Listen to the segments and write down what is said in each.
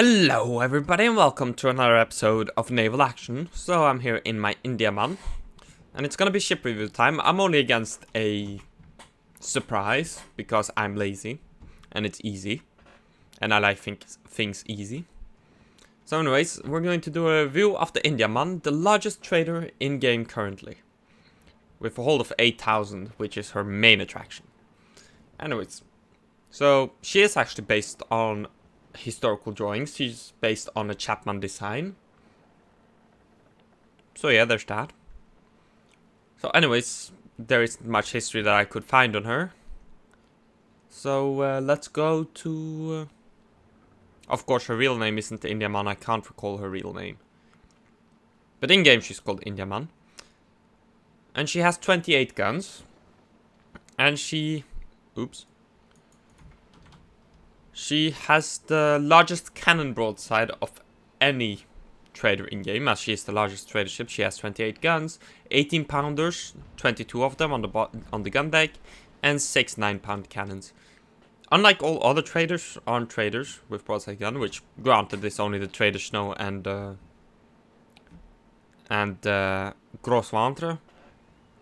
Hello everybody and welcome to another episode of Naval Action. So I'm here in my Indiaman and it's gonna be ship review time. I'm only against a surprise because I'm lazy and it's easy and I like things easy. So anyways, we're going to do a review of the Indiaman, the largest trader in game currently, with a hold of 8,000, which is her main attraction. Anyways, so she is actually based on historical drawings. She's based on a Chapman design. So yeah, there's that. So anyways, there isn't much history that I could find on her. So let's go to... Of course, her real name isn't Indiaman. I can't recall her real name. But in-game she's called Indiaman. And she has 28 guns. And she... Oops. She has the largest cannon broadside of any trader in-game, as she is the largest trader ship. She has 28 guns, 18 pounders, 22 of them on the gun deck, and 6 9-pound cannons. Unlike all other traders, armed traders with broadside gun, which granted is only the traders know and gros ventre,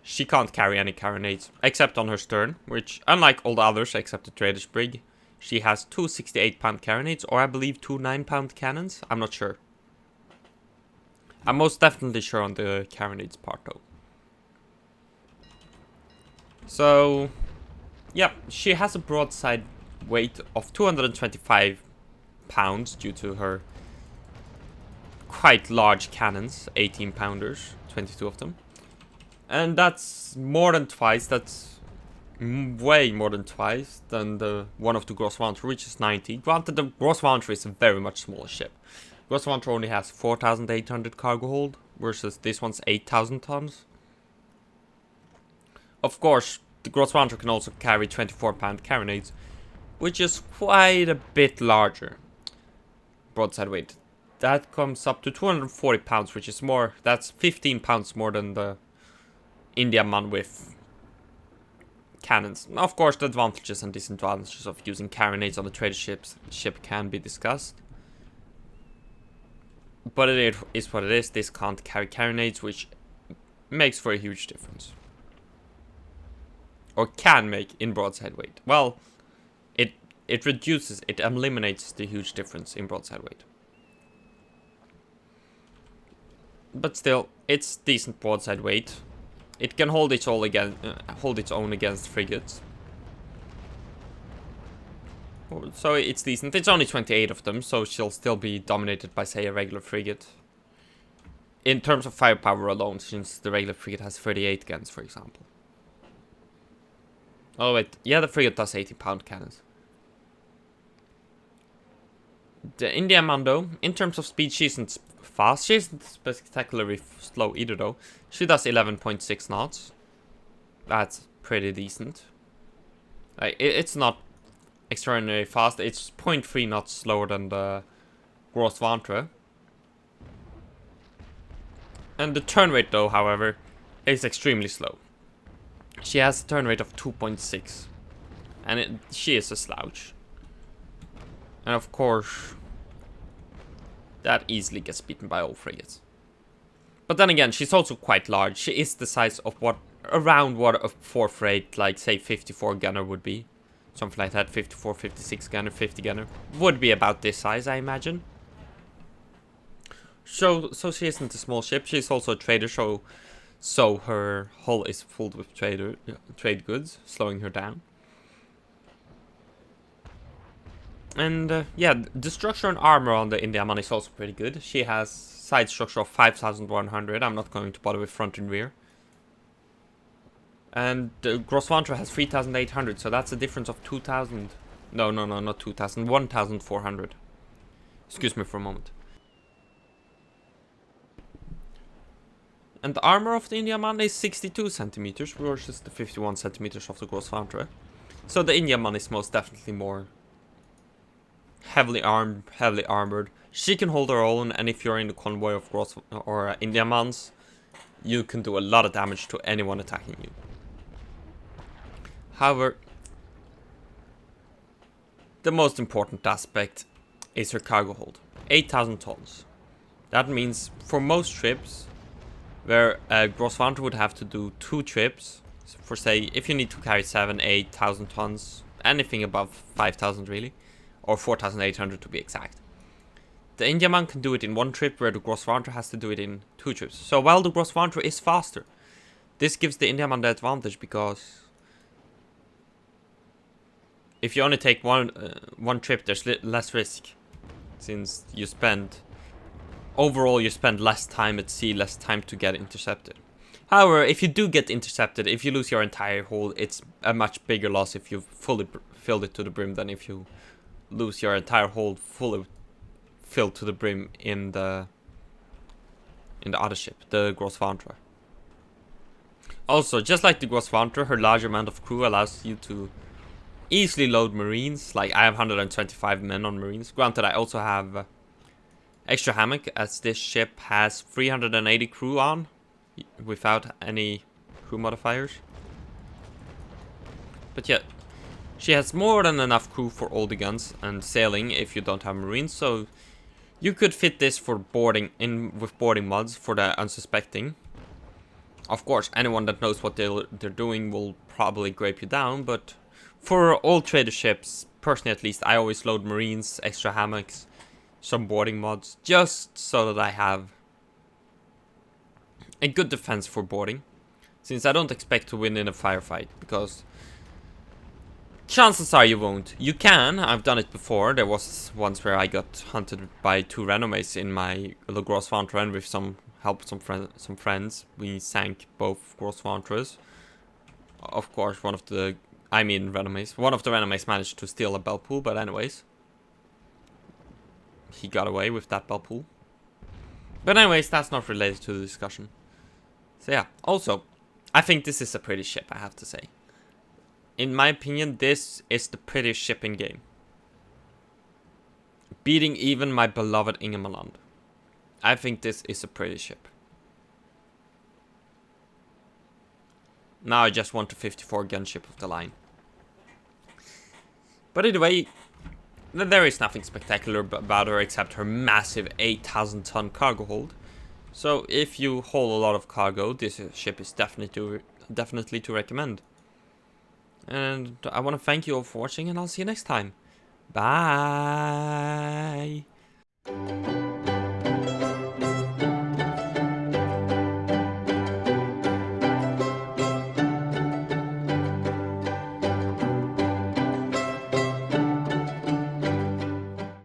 she can't carry any carronades except on her stern, which unlike all the others except the trader's brig, she has 2 68-pound carronades, or I believe 2 9-pound cannons. I'm not sure. I'm most definitely sure on the carronades part though. So, yeah, she has a broadside weight of 225 pounds due to her quite large cannons, 18-pounders, 22 of them. And that's more than twice, that's way more than twice than the one of the gros ventre, which is 90. Granted, the gros ventre is a very much smaller ship. Gros ventre only has 4,800 cargo hold, versus this one's 8,000 tons. Of course, the gros ventre can also carry 24-pound carronades, which is quite a bit larger broadside weight. That comes up to 240 pounds, which is more, that's 15 pounds more than the Indiaman with cannons. Of course, the advantages and disadvantages of using carronades on the trader ship can be discussed. But it is what it is. This can't carry carronades, which makes for a huge difference. Or can make in broadside weight. Well, it reduces, it eliminates the huge difference in broadside weight. But still, it's decent broadside weight. It can hold its own against frigates. So it's decent. It's only 28 of them, so she'll still be dominated by, say, a regular frigate. In terms of firepower alone, since the regular frigate has 38 guns, for example. Oh wait, yeah, the frigate does 80-pound cannons. The Indiaman, though, in terms of speed, she isn't fast. She isn't spectacularly slow either, though. She does 11.6 knots. That's pretty decent. Like, it's not extraordinarily fast. It's 0.3 knots slower than the gros ventre. And the turn rate, though, however, is extremely slow. She has a turn rate of 2.6. And she is a slouch. And of course, that easily gets beaten by all frigates. But then again, she's also quite large. She is the size of around what a 4th rate, like say 54 gunner would be. Something like that, 54, 56 gunner, 50 gunner. Would be about this size, I imagine. So she isn't a small ship. She's also a trader, so her hull is filled with trade goods, slowing her down. And yeah, the structure and armor on the Indiaman is also pretty good. She has side structure of 5,100. I'm not going to bother with front and rear. And the gros ventre has 3,800, so that's a difference of 2,000. No, not 2,000, 1,400. Excuse me for a moment. And the armor of the Indiaman is 62 centimeters versus the 51 centimeters of the gros ventre. So the Indiaman is most definitely more heavily armed, heavily armored. She can hold her own, and if you're in the convoy of gros or Indiamans, you can do a lot of damage to anyone attacking you. However, the most important aspect is her cargo hold. 8,000 tons. That means for most trips, where a Grosswanderer would have to do 2 trips, for say, if you need to carry 8,000 tons, anything above 5,000 really, or 4,800 to be exact. The Indiaman can do it in 1 trip, where the Grosswanderer has to do it in 2 trips. So while the Grosswanderer is faster, this gives the Indiaman the advantage, because if you only take one trip, there's less risk, since you spend less time at sea, less time to get intercepted. However, if you do get intercepted, if you lose your entire hold, it's a much bigger loss if you've fully filled it to the brim than if you lose your entire hold fully filled to the brim in the other ship, the Grosswanderer. Also, just like the Grosswanderer, her large amount of crew allows you to easily load marines. Like, I have 125 men on marines. Granted, I also have extra hammock, as this ship has 380 crew on without any crew modifiers. But yeah, she has more than enough crew for all the guns and sailing if you don't have marines, so you could fit this for boarding with boarding mods for the unsuspecting. Of course, anyone that knows what they're doing will probably grape you down, but for all trader ships, personally at least, I always load marines, extra hammocks, some boarding mods, just so that I have a good defense for boarding, since I don't expect to win in a firefight, because chances are you won't. You can, I've done it before. There was once where I got hunted by 2 renomays in my little Grosswanderer, and with some help, some friends, we sank both Grosswanderers. Of course, one of the renomays managed to steal a bell pool, but anyways, he got away with that bell pool. But anyways, that's not related to the discussion. So yeah, also, I think this is a pretty ship, I have to say. In my opinion, this is the prettiest ship in game, beating even my beloved Indiaman. I think this is a pretty ship. Now I just want the 54 gun ship of the line. But either way, there is nothing spectacular about her except her massive 8,000 ton cargo hold. So if you hold a lot of cargo, this ship is definitely to recommend. And I want to thank you all for watching, and I'll see you next time. Bye!